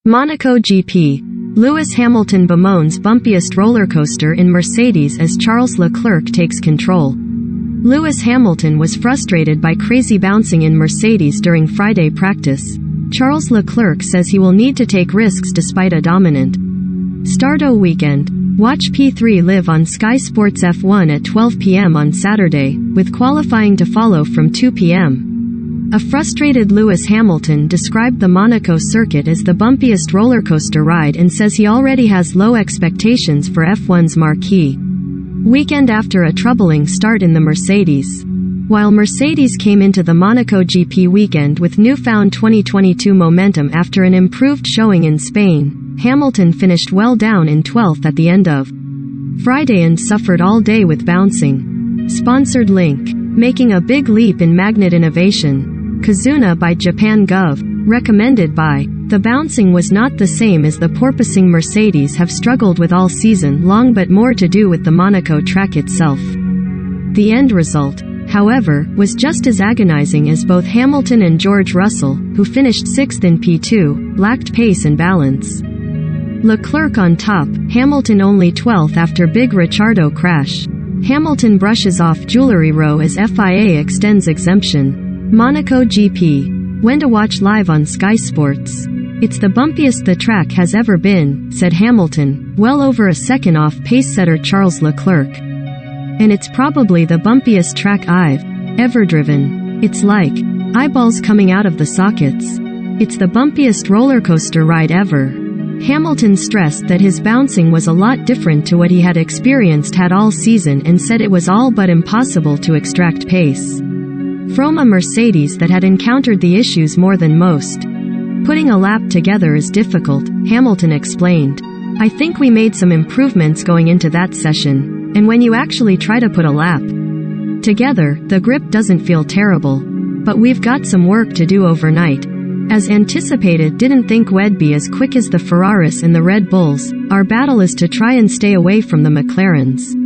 Monaco GP. Lewis Hamilton bemoans bumpiest roller coaster in Mercedes as Charles Leclerc takes control. Lewis Hamilton was frustrated by crazy bouncing in Mercedes during Friday practice. Charles Leclerc says he will need to take risks despite a dominant Stardo weekend. Watch P3 live on Sky Sports F1 at 12 p.m. on Saturday, with qualifying to follow from 2 p.m. A frustrated Lewis Hamilton described the Monaco circuit as the bumpiest roller coaster ride and says he already has low expectations for F1's marquee weekend after a troubling start in the Mercedes. While Mercedes came into the Monaco GP weekend with newfound 2022 momentum after an improved showing in Spain, Hamilton finished well down in 12th at the end of Friday and suffered all day with bouncing. Sponsored link. Making a big leap in magnet innovation. Kazuna by Japan Gov. Recommended by. The bouncing was not the same as the porpoising Mercedes have struggled with all season long, but more to do with the Monaco track itself. The end result, however, was just as agonizing as both Hamilton and George Russell, who finished 6th in P2, lacked pace and balance. Leclerc on top, Hamilton only 12th after Big Ricciardo crash. Hamilton brushes off jewelry row as FIA extends exemption. Monaco GP. When to watch live on Sky Sports. It's the bumpiest the track has ever been, said Hamilton, well over a second off pace-setter Charles Leclerc. And it's probably the bumpiest track I've ever driven. It's like eyeballs coming out of the sockets. It's the bumpiest roller coaster ride ever. Hamilton stressed that his bouncing was a lot different to what he had experienced all season and said it was all but impossible to extract pace from a Mercedes that had encountered the issues more than most. Putting a lap together is difficult, Hamilton explained. I think we made some improvements going into that session, and when you actually try to put a lap together, the grip doesn't feel terrible. But we've got some work to do overnight. As anticipated, didn't think we'd be as quick as the Ferraris and the Red Bulls. Our battle is to try and stay away from the McLarens.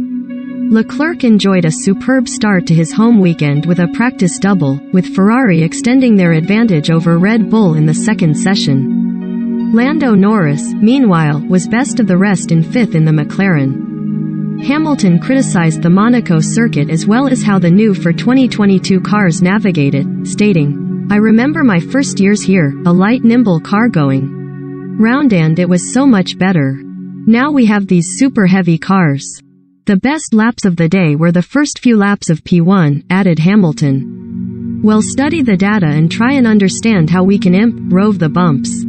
Leclerc enjoyed a superb start to his home weekend with a practice double, with Ferrari extending their advantage over Red Bull in the second session. Lando Norris, meanwhile, was best of the rest in 5th in the McLaren. Hamilton criticized the Monaco circuit as well as how the new for 2022 cars navigated, stating, I remember my first years here, a light nimble car going round and it was so much better. Now we have these super heavy cars. The best laps of the day were the first few laps of P1, added Hamilton. We'll study the data and try and understand how we can improve the bumps.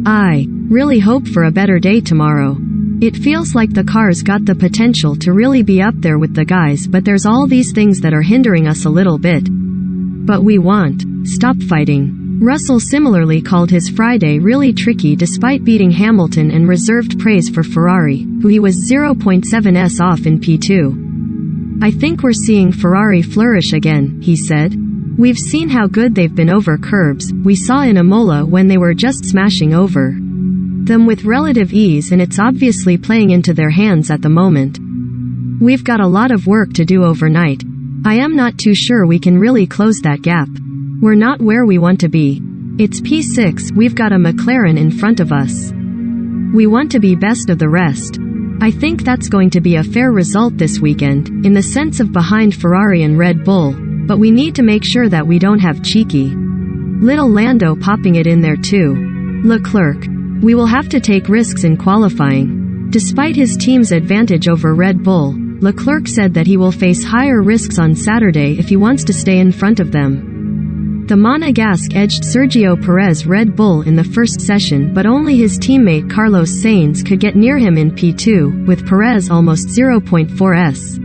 I really hope for a better day tomorrow. It feels like the car's got the potential to really be up there with the guys, but there's all these things that are hindering us a little bit. But we won't stop fighting. Russell similarly called his Friday really tricky despite beating Hamilton and reserved praise for Ferrari, who he was 0.7s off in P2. I think we're seeing Ferrari flourish again, he said. We've seen how good they've been over curbs. We saw in Imola when they were just smashing over them with relative ease, and it's obviously playing into their hands at the moment. We've got a lot of work to do overnight. I am not too sure we can really close that gap. We're not where we want to be. It's P6, we've got a McLaren in front of us. We want to be best of the rest. I think that's going to be a fair result this weekend, in the sense of behind Ferrari and Red Bull, but we need to make sure that we don't have cheeky little Lando popping it in there too. Leclerc. We will have to take risks in qualifying. Despite his team's advantage over Red Bull, Leclerc said that he will face higher risks on Saturday if he wants to stay in front of them. The Monegasque edged Sergio Perez Red Bull in the first session, but only his teammate Carlos Sainz could get near him in P2, with Perez almost 0.4s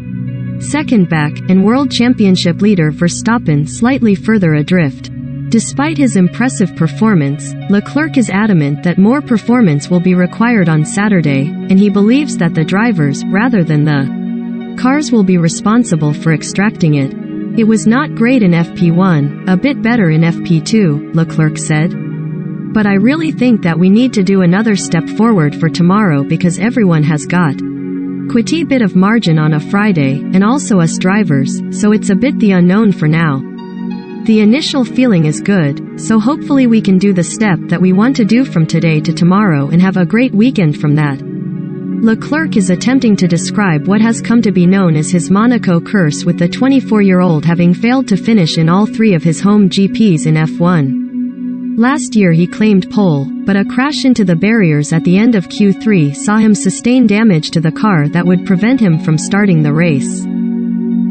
second back, and World Championship leader Verstappen slightly further adrift. Despite his impressive performance, Leclerc is adamant that more performance will be required on Saturday, and he believes that the drivers, rather than the cars, will be responsible for extracting it. It was not great in FP1, a bit better in FP2, Leclerc said. But I really think that we need to do another step forward for tomorrow because everyone has got quite a bit of margin on a Friday, and also us drivers, so it's a bit the unknown for now. The initial feeling is good, so hopefully we can do the step that we want to do from today to tomorrow and have a great weekend from that. Leclerc is attempting to describe what has come to be known as his Monaco curse, with the 24-year-old having failed to finish in all 3 of his home GPs in F1. Last year he claimed pole, but a crash into the barriers at the end of Q3 saw him sustain damage to the car that would prevent him from starting the race.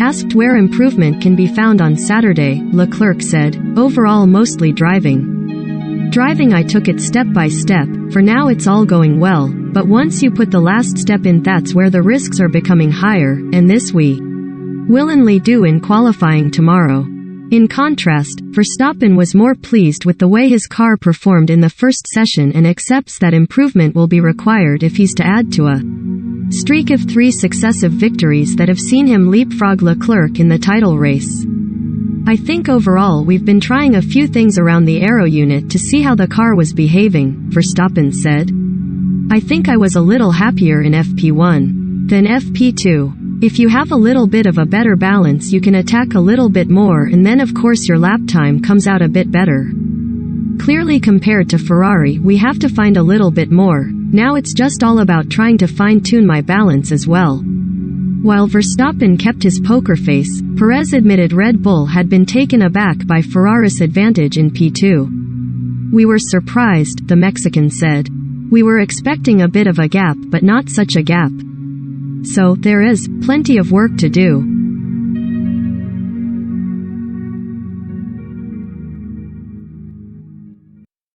Asked where improvement can be found on Saturday, Leclerc said, "Overall mostly driving. Driving, I took it step by step, for now it's all going well, but once you put the last step in, that's where the risks are becoming higher, and this we willingly do in qualifying tomorrow." In contrast, Verstappen was more pleased with the way his car performed in the first session and accepts that improvement will be required if he's to add to a streak of 3 successive victories that have seen him leapfrog Leclerc in the title race. "I think overall we've been trying a few things around the aero unit to see how the car was behaving," Verstappen said. "I think I was a little happier in FP1 than FP2. If you have a little bit of a better balance, you can attack a little bit more, and then of course your lap time comes out a bit better. Clearly compared to Ferrari, we have to find a little bit more. Now it's just all about trying to fine-tune my balance as well." While Verstappen kept his poker face, Perez admitted Red Bull had been taken aback by Ferrari's advantage in P2. "We were surprised," the Mexican said. "We were expecting a bit of a gap, but not such a gap. So, there is plenty of work to do."